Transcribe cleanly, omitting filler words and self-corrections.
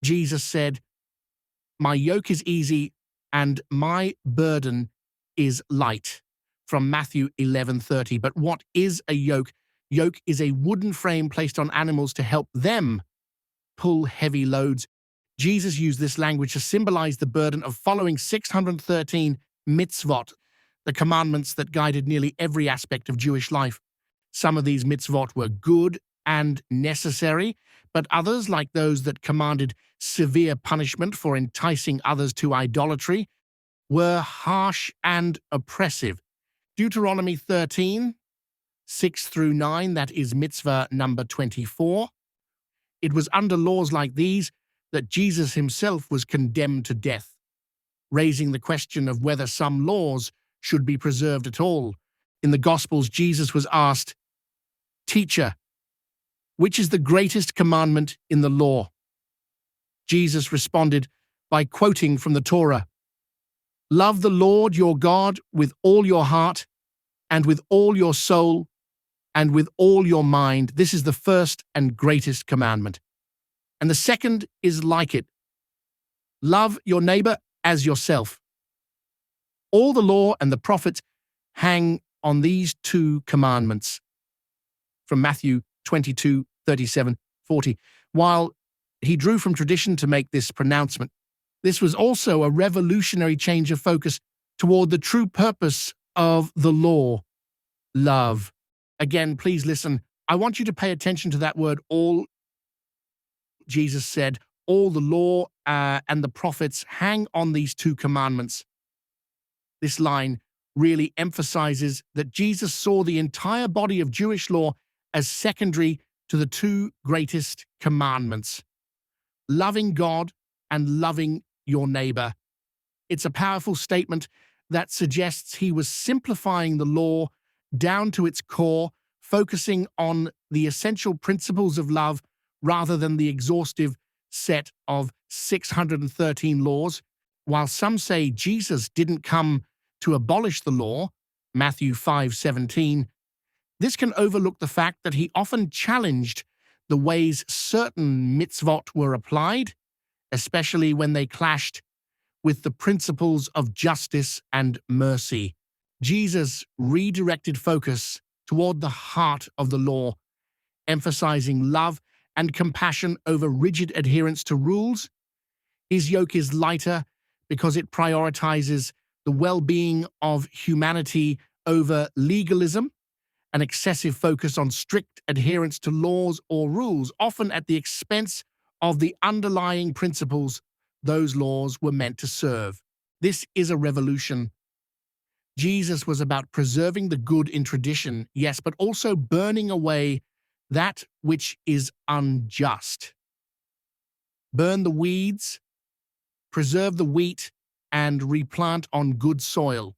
Jesus said, "My yoke is easy and my burden is light," from Matthew 11:30. But what is a yoke? Yoke is a wooden frame placed on animals to help them pull heavy loads. Jesus used this language to symbolize the burden of following 613 mitzvot, the commandments that guided nearly every aspect of Jewish life. Some of these mitzvot were good and necessary, but others, like those that commanded severe punishment for enticing others to idolatry, were harsh and oppressive. Deuteronomy 13, 6 through 9, that is mitzvah number 24. It was under laws like these that Jesus himself was condemned to death, raising the question of whether some laws should be preserved at all. In the Gospels, Jesus was asked, "Teacher, which is the greatest commandment in the law?" Jesus responded by quoting from the Torah, "Love the Lord your God with all your heart and with all your soul and with all your mind. This is the first and greatest commandment. And the second is like it. Love your neighbor as yourself. All the law and the prophets hang on these two commandments." From Matthew 22, 37, 40. While he drew from tradition to make this pronouncement, this was also a revolutionary change of focus toward the true purpose of the law, love. Again, please listen. I want you to pay attention to that word, all. Jesus said, all the law and the prophets hang on these two commandments. This line really emphasizes that Jesus saw the entire body of Jewish law as secondary to the two greatest commandments, loving God and loving your neighbor. It's a powerful statement that suggests he was simplifying the law down to its core, focusing on the essential principles of love rather than the exhaustive set of 613 laws. While some say Jesus didn't come to abolish the law, Matthew 5:17, this can overlook the fact that he often challenged the ways certain mitzvot were applied, especially when they clashed with the principles of justice and mercy. Jesus redirected focus toward the heart of the law, emphasizing love and compassion over rigid adherence to rules. His yoke is lighter because it prioritizes the well-being of humanity over legalism, an excessive focus on strict adherence to laws or rules, often at the expense of the underlying principles those laws were meant to serve. This is a revolution. Jesus was about preserving the good in tradition, yes, but also burning away that which is unjust. Burn the weeds, preserve the wheat, and replant on good soil.